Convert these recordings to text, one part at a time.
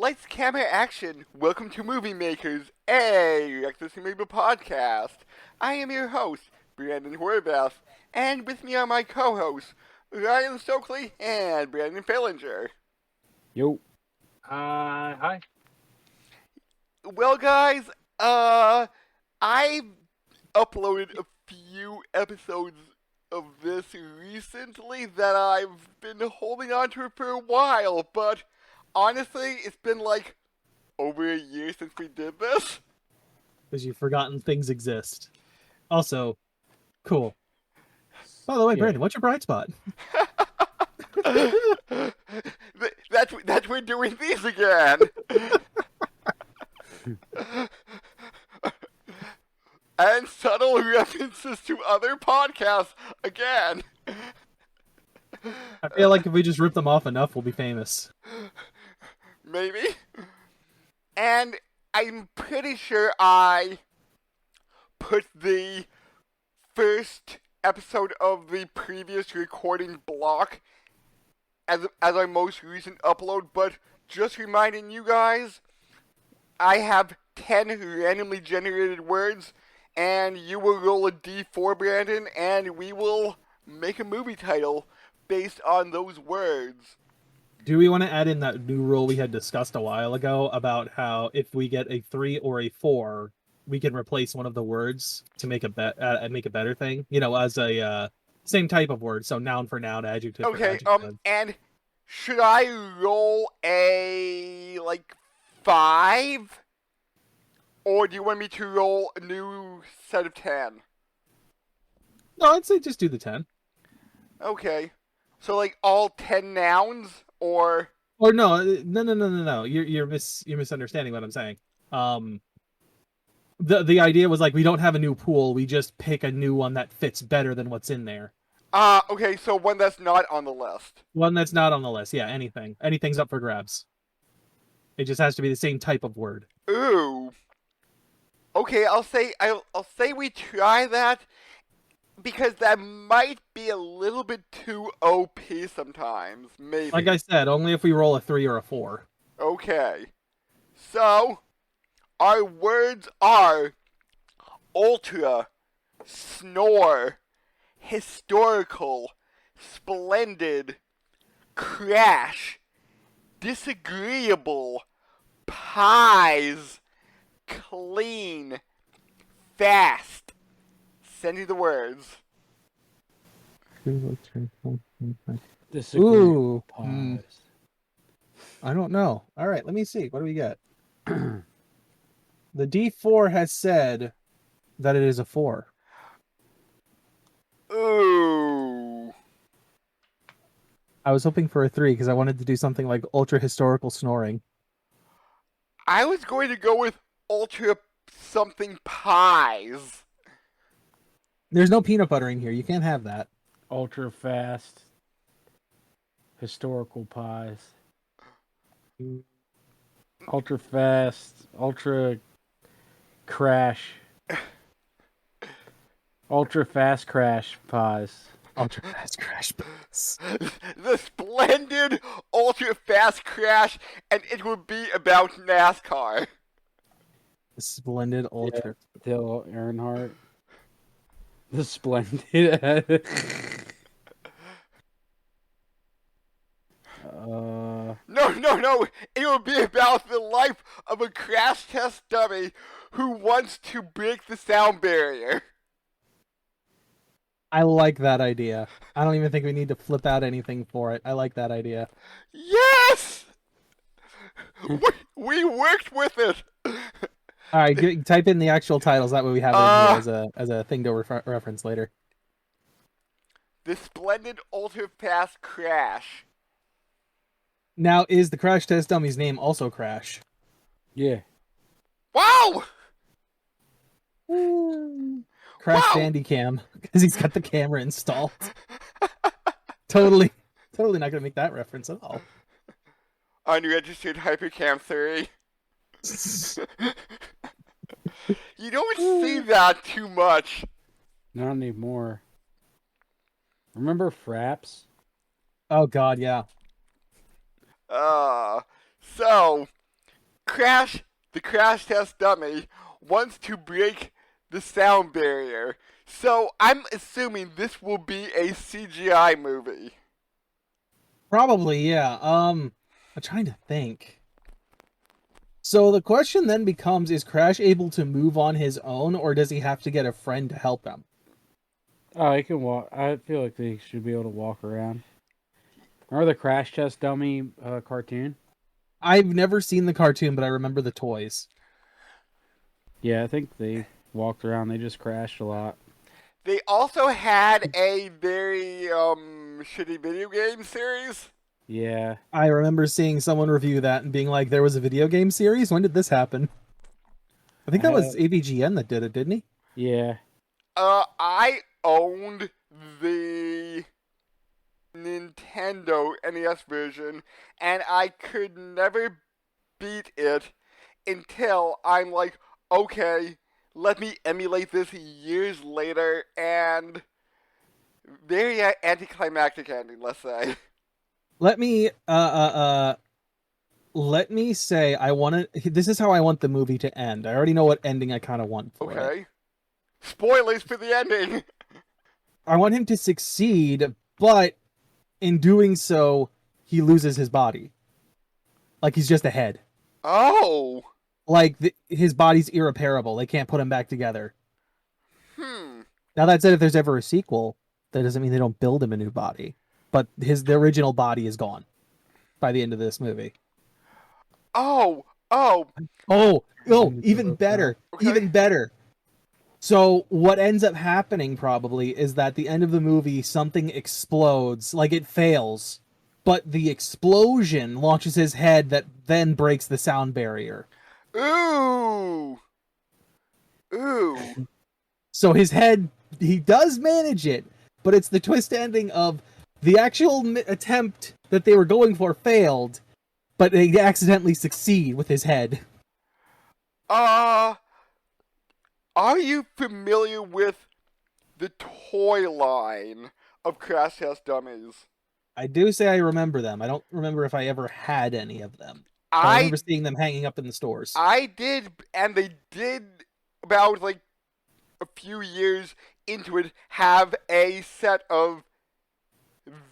Lights, camera, action. Welcome to Movie Makers, a Reckless Movie podcast. I am your host, Brandon Horvath, and with me are my co-hosts, Ryan Stokely and Brandon Fillinger. Yo. Hi. Well, guys, I uploaded a few episodes of this recently that I've been holding on to for a while, but honestly, it's been like over a year since we did this. Because you've forgotten things exist. Also, cool. By the way, Brandon, what's your bright spot? That's we're doing these again. And subtle references to other podcasts again. I feel like if we just rip them off enough, we'll be famous. Maybe. And I'm pretty sure I put the first episode of the previous recording block as our most recent upload, but just reminding you guys, I have 10 randomly generated words, and you will roll a D4, Brandon, and we will make a movie title based on those words. Do we want to add in that new rule we had discussed a while ago about how if we get a 3 or a 4, we can replace one of the words to make a better thing? You know, as a same type of word, so noun for noun, adjective for adjective. And should I roll a, 5? Or do you want me to roll a new set of 10? No, I'd say just do the 10. Okay. So, all 10 nouns? Or no. You're misunderstanding what I'm saying. The idea was we don't have a new pool. We just pick a new one that fits better than what's in there. Okay, so one that's not on the list. One that's not on the list. Yeah, anything. Anything's up for grabs. It just has to be the same type of word. Ooh. Okay, I'll say we try that, because that might be a little bit too OP sometimes, maybe. Like I said, only if we roll a 3 or a 4. Okay. So, our words are ultra, snore, historical, splendid, crash, disagreeable, pies, clean, fast. Send you the words. Ooh. I don't know. All right, let me see. What do we get? The D4 has said that it is a 4. Ooh. I was hoping for a 3 because I wanted to do something like ultra historical snoring. I was going to go with ultra something pies. There's no peanut buttering here. You can't have that. Ultra fast. Historical pies. Ultra fast. Ultra crash. Ultra fast crash pies. Ultra fast crash pies. The Splendid ultra fast crash, and it would be about NASCAR. The Splendid ultra. Yeah, Dale Earnhardt. The Splendid. No. It would be about the life of a crash test dummy who wants to break the sound barrier. I like that idea. I don't even think we need to flip out anything for it. I like that idea. Yes! we worked with it. All right, type in the actual titles. That way we have it as a thing to reference later. The Splendid ultra fast crash. Now, is the crash test dummy's name also Crash? Yeah. Wow! Crash Bandicam, because he's got the camera installed. Totally not gonna make that reference at all. Unregistered Hypercam 3. You don't see that too much. Not anymore. Remember Fraps? Oh God, yeah. So Crash, the crash test dummy, wants to break the sound barrier. So I'm assuming this will be a CGI movie. Probably, yeah. I'm trying to think. So the question then becomes, is Crash able to move on his own, or does he have to get a friend to help him? Oh, he can walk. I feel like they should be able to walk around. Remember the Crash Test Dummy cartoon? I've never seen the cartoon, but I remember the toys. Yeah, I think they walked around. They just crashed a lot. They also had a very shitty video game series. Yeah. I remember seeing someone review that and being like, there was a video game series? When did this happen? I think that was AVGN that did it, didn't he? Yeah. I owned the Nintendo NES version, and I could never beat it until I'm like, okay, let me emulate this years later, and very anticlimactic ending, let's say. Let me let me say I want to this is how I want the movie to end. I already know what ending I kind of want for it. Okay. Spoilers for the ending. I want him to succeed, but in doing so, he loses his body. Like he's just a head. Oh. Like his body's irreparable. They can't put him back together. Hmm. Now that said, if there's ever a sequel, that doesn't mean they don't build him a new body. But the original body is gone by the end of this movie. Oh. Oh, even better. Okay. Even better. So what ends up happening probably is that at the end of the movie, something explodes, like it fails, but the explosion launches his head that then breaks the sound barrier. Ooh. So his head, he does manage it, but it's the twist ending of the actual attempt that they were going for failed, but they accidentally succeed with his head. Are you familiar with the toy line of Crash Test Dummies? I do say I remember them. I don't remember if I ever had any of them. I remember seeing them hanging up in the stores. I did, and they did about like a few years into it have a set of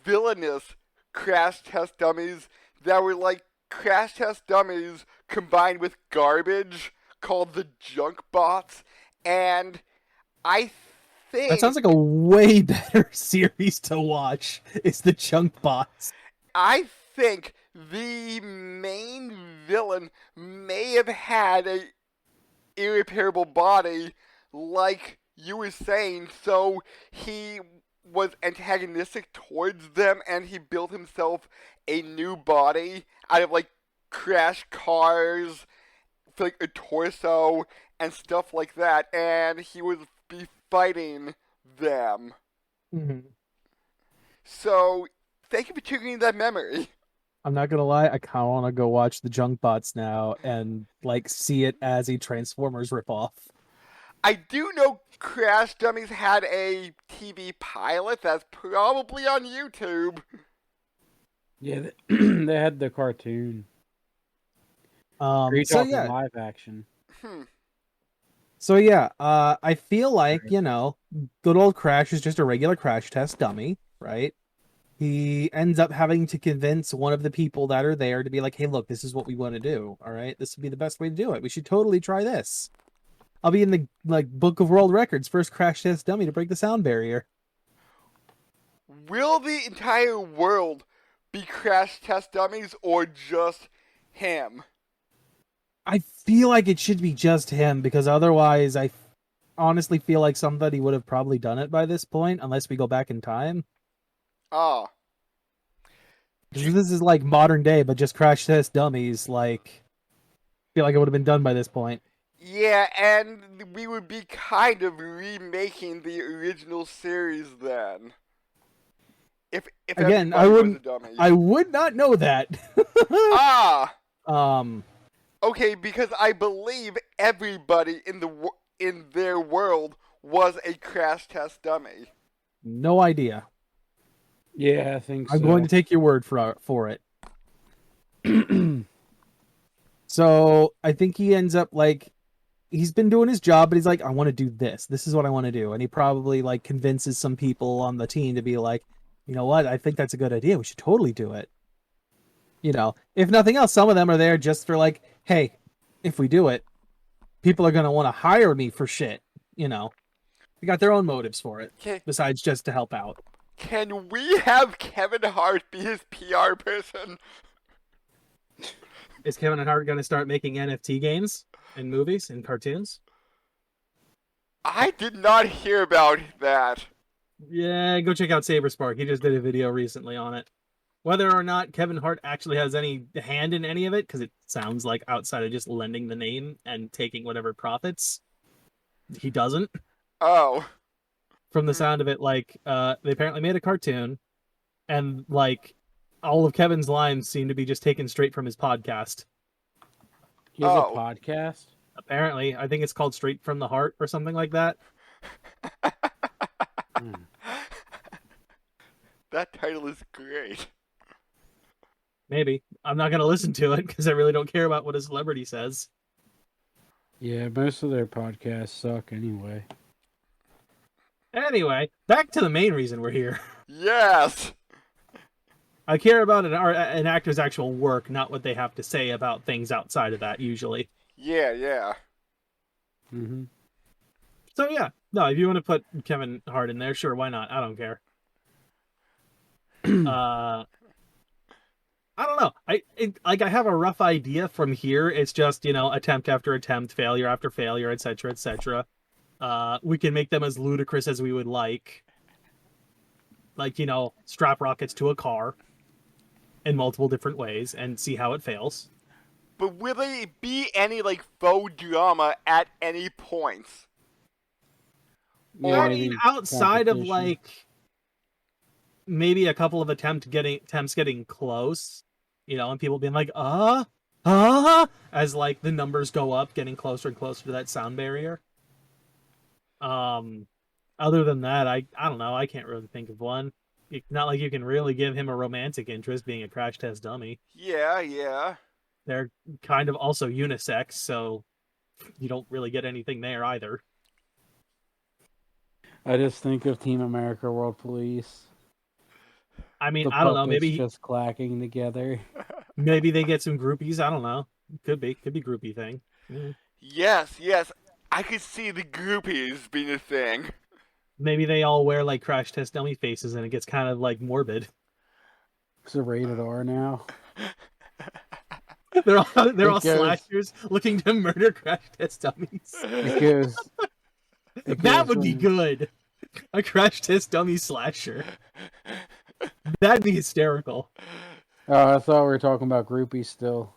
villainous Crash Test Dummies that were like Crash Test Dummies combined with garbage called the Junk Bots, and I think That sounds like a way better series to watch. It's the Chunk Bots. I think the main villain may have had a irreparable body, like you were saying, so he was antagonistic towards them, and he built himself a new body out of like crash cars, like a torso and stuff like that, and he would be fighting them. Mm-hmm. So, thank you for triggering that memory. I'm not gonna lie, I kind of want to go watch the Junk Bots now and like see it as a Transformers ripoff. I do know Crash Dummies had a TV pilot that's probably on YouTube. Yeah, they had the cartoon. Are you So talking yeah, live action? so yeah, I feel like, you know, good old Crash is just a regular crash test dummy, right? He ends up having to convince one of the people that are there to be like, hey, look, this is what we want to do. All right, this would be the best way to do it. We should totally try this. I'll be in the like Book of World Records, first crash test dummy to break the sound barrier. Will the entire world be Crash Test Dummies or just him? I feel like it should be just him because otherwise I honestly feel like somebody would have probably done it by this point unless we go back in time. Ah. Because this is like modern day, but just crash test dummies. Like, I feel like it would have been done by this point. Yeah, and we would be kind of remaking the original series then. If Again, everybody was a dummy. I would not know that. Ah. Okay, because I believe everybody in their world was a crash test dummy. No idea. Yeah, I think so. I'm going to take your word for it. So I think he ends up like he's been doing his job, but he's like, I want to do this. This is what I want to do. And he probably like convinces some people on the team to be like, you know what? I think that's a good idea. We should totally do it. If nothing else, some of them are there just for like, hey, if we do it, people are going to want to hire me for shit. They got their own motives for it, Can, besides just to help out. can we have Kevin Hart be his PR person? Is Kevin Hart going to start making NFT games and movies and cartoons? I did not hear about that. Yeah, go check out Saberspark. He just did a video recently on it. Whether or not Kevin Hart actually has any hand in any of it, because it sounds like outside of just lending the name and taking whatever profits, he doesn't. Oh. From the sound of it, like they apparently made a cartoon, and like all of Kevin's lines seem to be just taken straight from his podcast. He has Oh. a podcast. Apparently, I think it's called Straight from the Heart or something like that. That title is great. Maybe. I'm not gonna listen to it because I really don't care about what a celebrity says. Yeah, most of their podcasts suck anyway. Anyway, back to the main reason we're here. Yes. I care about an actor's actual work, not what they have to say about things outside of that, usually. Yeah. Mm-hmm. So yeah, no, if you want to put Kevin Hart in there, sure, why not? I don't care. I don't know. I have a rough idea from here. It's just attempt after attempt, failure after failure, etc., etc. We can make them as ludicrous as we would like strap rockets to a car in multiple different ways and see how it fails. But will there be any like faux drama at any points? Yeah, I mean, outside of like maybe a couple of attempts getting close, and people being like, as like the numbers go up, getting closer and closer to that sound barrier. Other than that, I don't know. I can't really think of one. It's not like you can really give him a romantic interest being a crash test dummy. Yeah. They're kind of also unisex, so you don't really get anything there either. I just think of Team America World Police. I mean, The I don't know. puppets Maybe just clacking together. maybe they get some groupies. I don't know. Could be groupie thing. Yes. I could see the groupies being a thing. Maybe they all wear like crash test dummy faces, and it gets kind of like morbid. It's a rated R now. They're all goes- slashers looking to murder crash test dummies. It goes. That would be good. A crash test dummy slasher. That'd be hysterical. Oh, I thought we were talking about groupies still.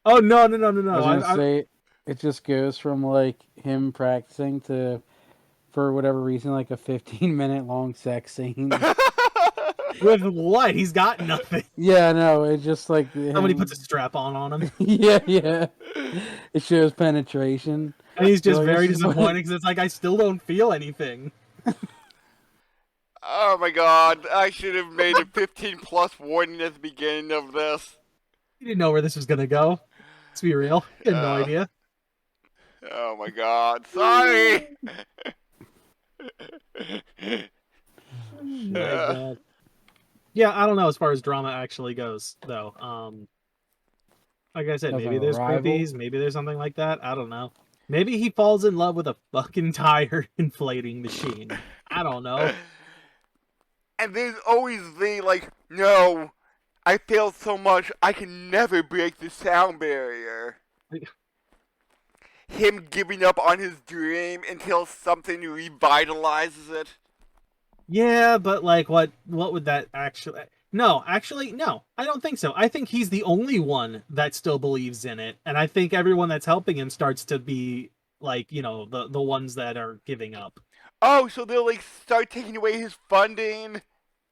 Oh no! I was gonna say it just goes from like him practicing to, for whatever reason, like a 15-minute long sex scene. With what? He's got nothing. Yeah, no, it's just like Somebody him. puts a strap on him, Yeah. It shows penetration. and he's just Well, very this is what- disappointed because it's like I still don't feel anything. Oh my god, I should have made a 15+ warning at the beginning of this. You didn't know where this was gonna go. Let's be real. You had no Yeah. idea. Oh my god, sorry! My God. Yeah, I don't know as far as drama actually goes, though. Like I said, As maybe an there's arrival? groupies, maybe there's something like that. I don't know. Maybe he falls in love with a fucking tire inflating machine. I don't know. And there's always the, like, no, I failed so much, I can never break the sound barrier. Him giving up on his dream until something revitalizes it. Yeah, but like, what would that actually? No, actually, no. I don't think so. I think he's the only one that still believes in it, and I think everyone that's helping him starts to be like, the ones that are giving up. Oh, so they'll, like, start taking away his funding?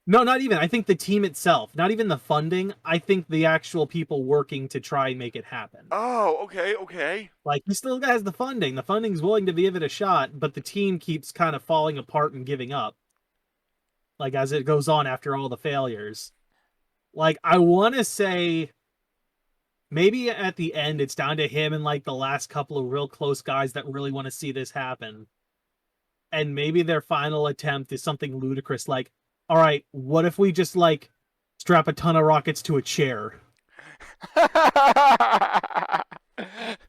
No, not even. I think the team itself, not even the funding. I think the actual people working to try and make it happen. Oh, okay. Like, he still has the funding. The funding's willing to give it a shot, but the team keeps kind of falling apart and giving up. Like, as it goes on after all the failures. Like, I want to say maybe at the end it's down to him and like the last couple of real close guys that really want to see this happen. And maybe their final attempt is something ludicrous like, all right, what if we just like strap a ton of rockets to a chair? Because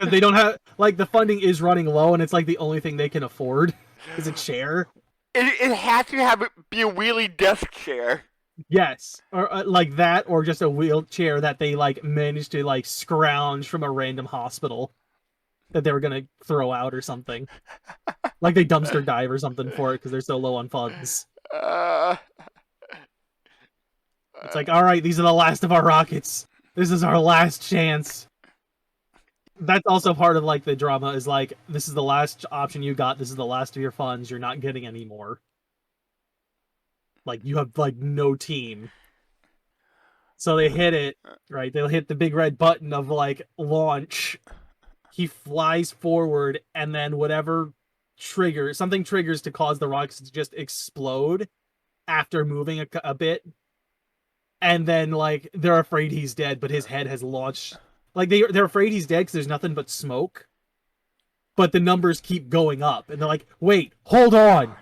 they don't have like the funding is running low, and it's like the only thing they can afford is a chair. It has to have be a wheelie desk chair. Yes, or like that, or just a wheelchair that they like managed to like scrounge from a random hospital that they were gonna throw out or something. Like they dumpster dive or something for it because they're so low on funds. Uh, It's like, all right, these are the last of our rockets. This is our last chance. That's also part of like the drama is like, this is the last option you got. This is the last of your funds. You're not getting any more. Like you have like no team. So they hit it, right? They'll hit the big red button of like launch. He flies forward, and then whatever something triggers to cause the rockets to just explode after moving a bit. And then like they're afraid he's dead, but his head has launched. Like they're afraid he's dead because there's nothing but smoke. But the numbers keep going up, and they're like, "Wait, hold on,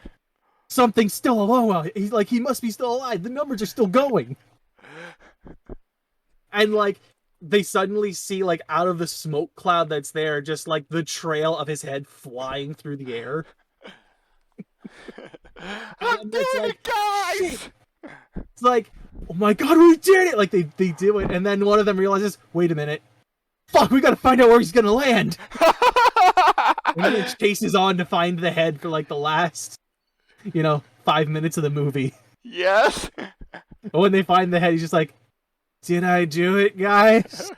something's still alive. He's like, he must be still alive. The numbers are still going." And like they suddenly see like out of the smoke cloud that's there, just like the trail of his head flying through the air. I'm doing it, guys! Shit. It's like, oh my god, we did it! Like they do it, and then one of them realizes, wait a minute, fuck, we gotta find out where he's gonna land. And then it chases on to find the head for like the last, 5 minutes of the movie. Yes. But when they find the head, he's just like, did I do it, guys?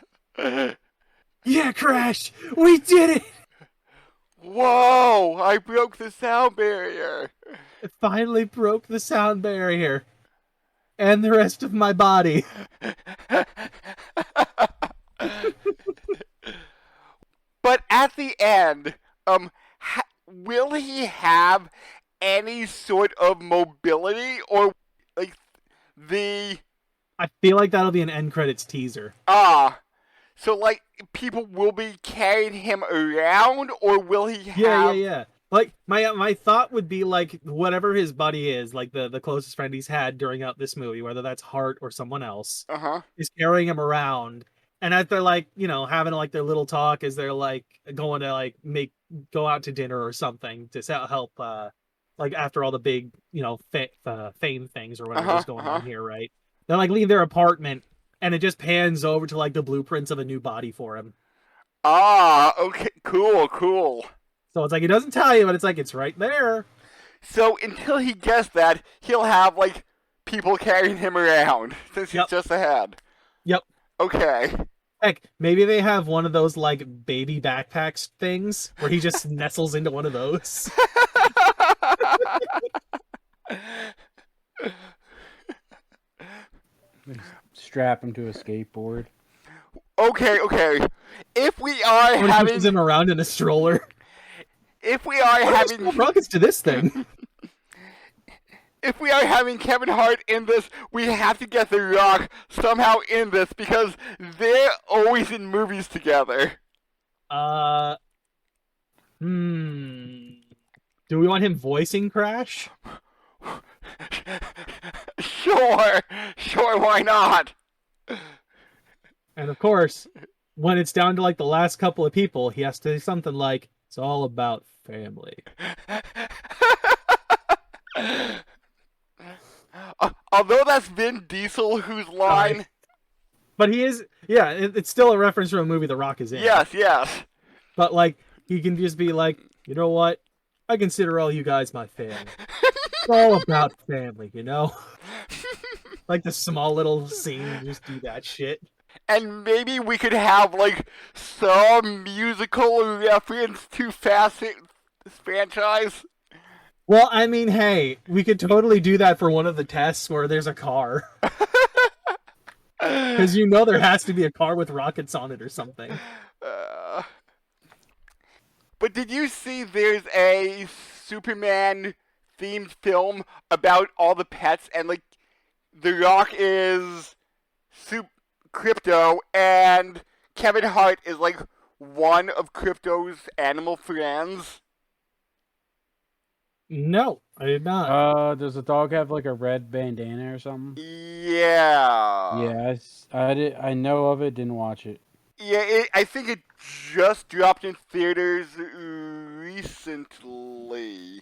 Yeah, Crash, we did it! Whoa, I broke the sound barrier. I finally broke the sound barrier. And the rest of my body. But at the end, will he have any sort of mobility, or like the I feel like that'll be an end credits teaser. so like people will be carrying him around, or will he have? Yeah. Like my thought would be like whatever his buddy is, like the closest friend he's had during out this movie, whether that's Hart or someone else, is carrying him around. And as they're like, having like their little talk as they're like going to like go out to dinner or something to help like after all the big, fame things or whatever is going on here, right? They're like leave their apartment, and it just pans over to like the blueprints of a new body for him. Okay, cool. So it's like, it doesn't tell you, but it's like, it's right there. So until he gets that, he'll have like people carrying him around since he's just ahead. Yep. Okay. Heck, maybe they have one of those like baby backpacks things where he just nestles into one of those. Strap him to a skateboard. Okay. If we are Or having pushes him around in a stroller. If we are having rockets to this thing. If we are having Kevin Hart in this, we have to get The Rock somehow in this because they're always in movies together. Do we want him voicing Crash? Sure, why not? And of course, when it's down to like the last couple of people, he has to say something like, "It's all about family." Although that's Vin Diesel whose line. But he is, yeah, it's still a reference from a movie The Rock is in. Yes. But like, he can just be like, you know what? I consider all you guys my family. It's all about family, Like the small little scene, just do that shit. And maybe we could have like some musical reference to Fast franchise. Well, I mean, hey, we could totally do that for one of the tests where there's a car. Because there has to be a car with rockets on it or something. But did you see there's a Superman themed film about all the pets, and like The Rock is Crypto and Kevin Hart is like one of Crypto's animal friends? No, I did not. Does the dog have like a red bandana or something? Yeah. Yeah, I know of it, didn't watch it. Yeah, I think it just dropped in theaters recently.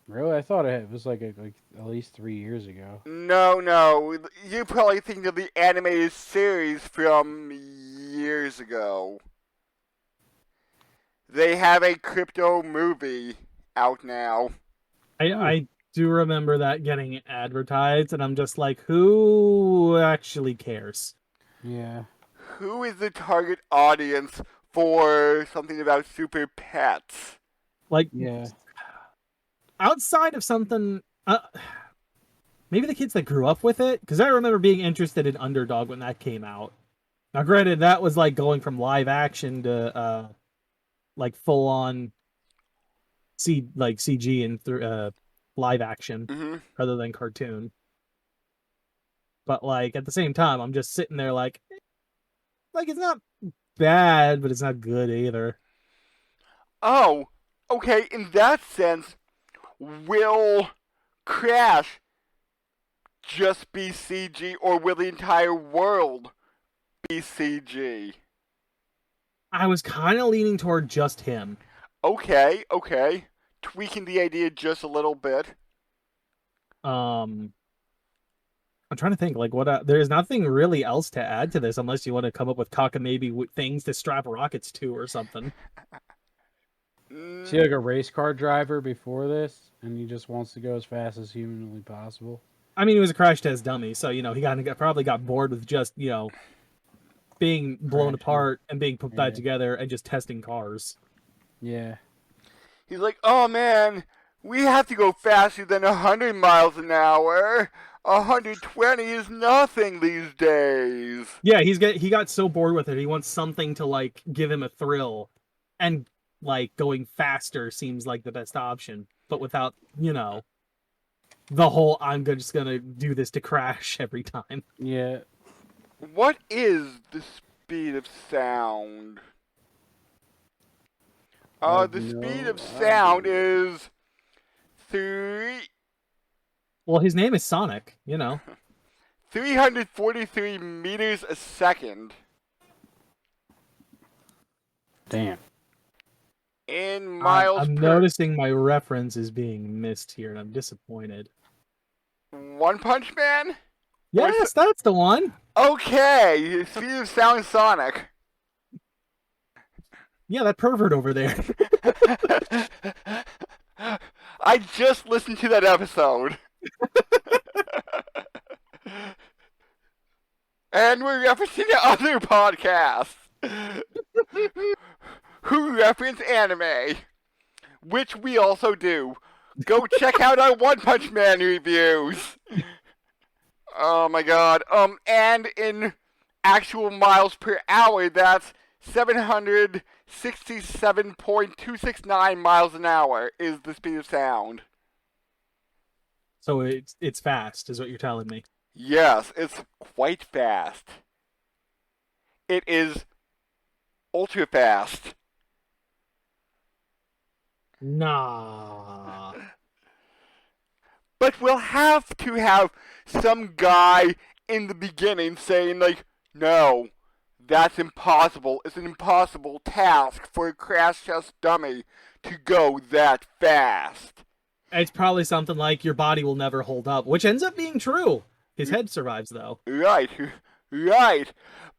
Really? I thought it was like at least 3 years ago. No. You're probably thinking of the animated series from years ago. They have a crypto movie out now. I do remember that getting advertised, and I'm just like, who actually cares? Yeah. Who is the target audience for something about super pets? Like, Yeah. outside of something, maybe the kids that grew up with it, because I remember being interested in Underdog when that came out. Now, granted, that was like going from live action to like full on CG and live action Mm-hmm. rather than cartoon. But like at the same time, I'm just sitting there like it's not bad, but it's not good either. Oh, okay, in that sense, will Crash just be CG or will the entire world be CG? I was kind of leaning toward just him. Okay. Tweaking the idea just a little bit. I'm trying to think like what there's nothing really else to add to this unless you want to come up with cockamamie things to strap rockets to or something. Is he like a race car driver before this, and he just wants to go as fast as humanly possible? I mean, he was a crash test dummy, so he probably got bored with just being blown Crashing. apart and being put back Yeah. together and just testing cars. Yeah. He's like, oh man, we have to go faster than 100 miles an hour. 120 is nothing these days. Yeah, he got so bored with it. He wants something to like give him a thrill, and like going faster seems like the best option, but without the whole just gonna do this to crash every time. Yeah. What is the speed of sound? The speed of sound is Well, his name is Sonic, 343 meters a second. Damn. In miles I'm per... noticing my reference is being missed here, and I'm disappointed. One Punch Man? Yes, that's the one. Okay, speed of sound Sonic. Yeah, that pervert over there. I just listened to that episode. And we're referencing to other podcasts who reference anime, which we also do. Go check out our One Punch Man reviews. Oh my god. And in actual miles per hour, that's 767.269 miles an hour is the speed of sound. So it's fast, is what you're telling me. Yes, it's quite fast. It is ultra fast. Nah. But we'll have to have some guy in the beginning saying, like, no, that's impossible. It's an impossible task for a crash test dummy to go that fast. It's probably something like your body will never hold up, which ends up being true. His head survives, though. Right.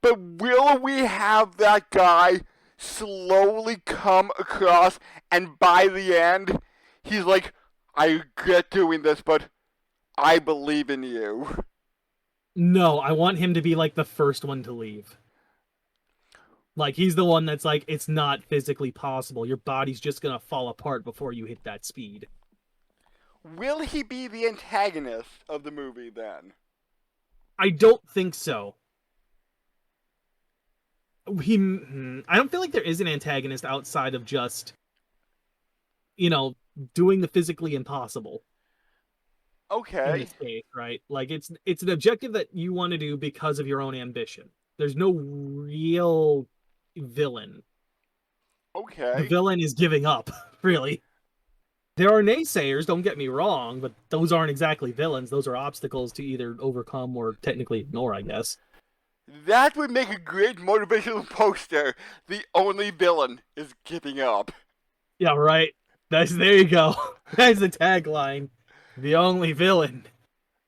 But will we have that guy slowly come across and by the end, he's like, I regret doing this, but I believe in you. No, I want him to be like the first one to leave. Like, he's the one that's like, it's not physically possible. Your body's just gonna fall apart before you hit that speed. Will he be the antagonist of the movie then? I don't think so. I don't feel like there is an antagonist outside of just, doing the physically impossible. In Okay. this case, right? Like it's an objective that you want to do because of your own ambition. There's no real villain. The Okay. villain is giving up, really. There are naysayers, don't get me wrong, but those aren't exactly villains. Those are obstacles to either overcome or technically ignore, I guess. That would make a great motivational poster. The only villain is giving up. Yeah, right. There you go. That's the tagline. The only villain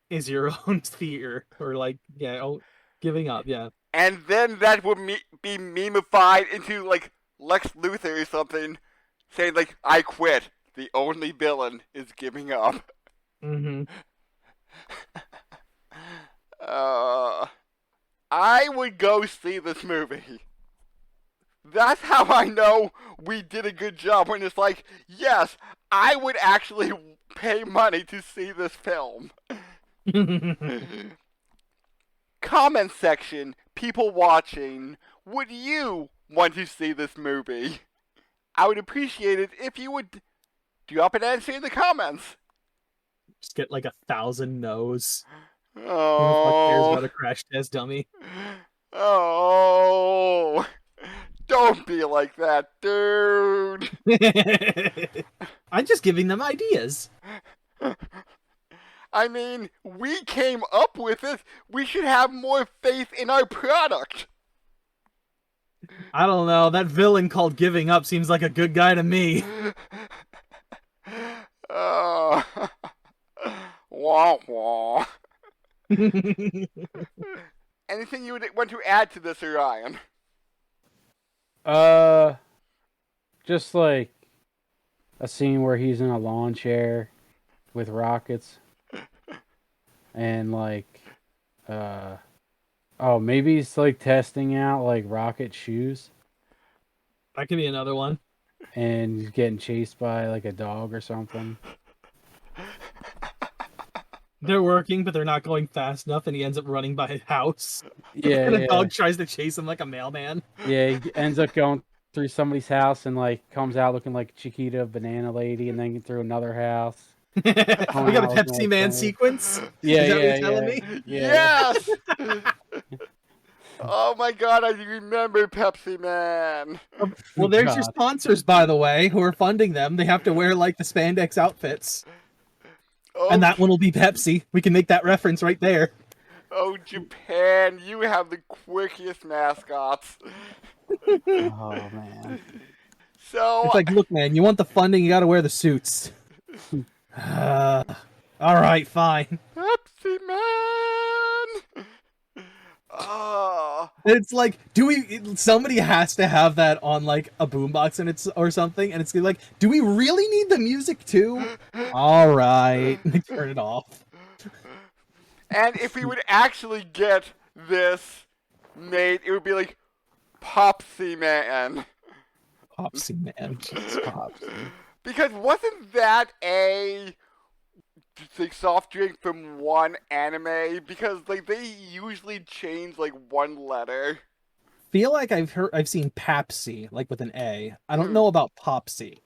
is your own fear, or like, yeah, giving up. Yeah. And then that would be memeified into like Lex Luthor or something, saying like, "I quit. The only villain is giving up." Mm-hmm. Uh, I would go see this movie. That's how I know we did a good job. When it's like, yes, I would actually pay money to see this film. Comment section, people watching, would you want to see this movie? I would appreciate it if you would drop an answer in the comments. Just get like 1,000 no's. Who the fuck cares Oh, about a crash test dummy? oh, don't be like that, dude. I'm just giving them ideas. I mean, we came up with it. We should have more faith in our product. I don't know. That villain called Giving Up seems like a good guy to me. Uh, wah wah. Anything you would want to add to this, Orion? Just like a scene where he's in a lawn chair with rockets, and like, oh, maybe he's like testing out like rocket shoes, That could be another one. and he's getting chased by like a dog or something. They're working, but they're not going fast enough, and he ends up running by his house. Yeah, And the yeah, dog tries to chase him like a mailman. yeah. He ends up going through somebody's house and like comes out looking like Chiquita Banana Lady, and then through another house. We got a out looking Pepsi like Man funny. sequence. Yeah, Is that what yeah, you're telling me? yeah. Yes! Oh my god, I remember Pepsi Man. Well, there's your God. sponsors, by the way, who are funding them. They have to wear like the spandex outfits. Oh, And that one will be Pepsi. We can make that reference right there. oh, Japan, you have the quirkiest mascots. Oh man. So, It's like, look, man, you want the funding, you gotta wear the suits. All right, fine. Pepsi Man! Oh, It's like, somebody has to have that on like a boombox and it's or something, and it's like, do we really need the music too? All right, turn it off. and if we would actually get this made, it would be like Popsy Man. Popsy Man, jeez, Popsy. Because wasn't that a like soft drink from one anime? Because like they usually change like one letter. Feel like I've seen Papsy, like with an A. I don't know about Popsy.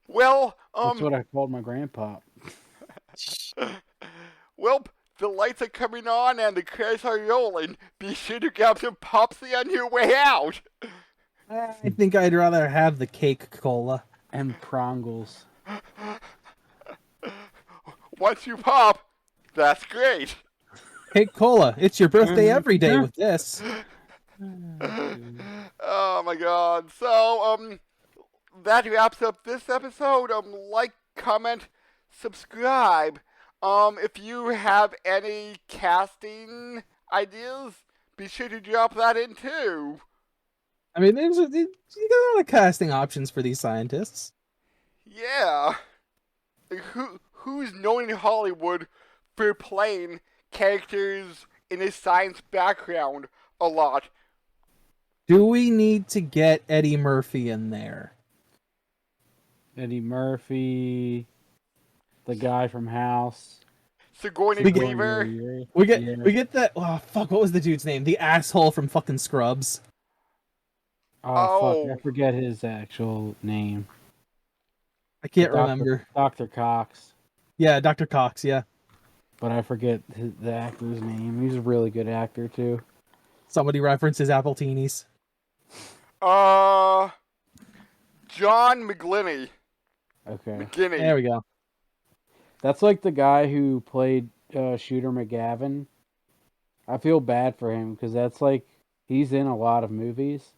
Well, That's what I called my grandpa. well, the lights are coming on and the cars are rolling. Be sure to grab some Popsy on your way out. I think I'd rather have the cake cola. And Prongles. Once you pop, that's great. Cake cola. It's your birthday every day with this. Oh my god. So, that wraps up this episode. Like, comment, subscribe. If you have any casting ideas, be sure to drop that in too. I mean, you got a lot of casting options for these scientists. Yeah. Who's known in Hollywood for playing characters in a science background a lot? Do we need to get Eddie Murphy in there? Eddie Murphy, the guy from House. Sigourney Sigourney Weaver. We get that. Oh fuck! What was the dude's name? The asshole from fucking Scrubs. Oh, fuck, Oh. I forget his actual name. I can't remember. Dr. Cox. Yeah, Dr. Cox. Yeah. But I forget the actor's name. He's a really good actor too. Somebody references Appletinis. John McGlinny. Okay. McGinney. There we go. That's like the guy who played Shooter McGavin. I feel bad for him because that's like he's in a lot of movies,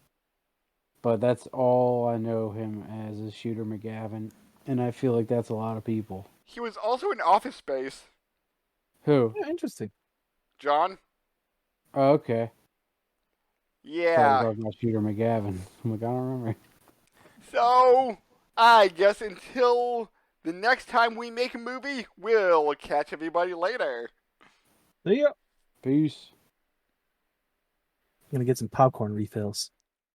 but that's all I know him as is Shooter McGavin, and I feel like that's a lot of people. He was also in Office Space. Who? Yeah, interesting. John? Oh, okay. So we're Yeah. talking about Shooter McGavin. I'm like, I don't remember. So, I guess until the next time we make a movie, we'll catch everybody later. See ya. Peace. Gonna get some popcorn refills.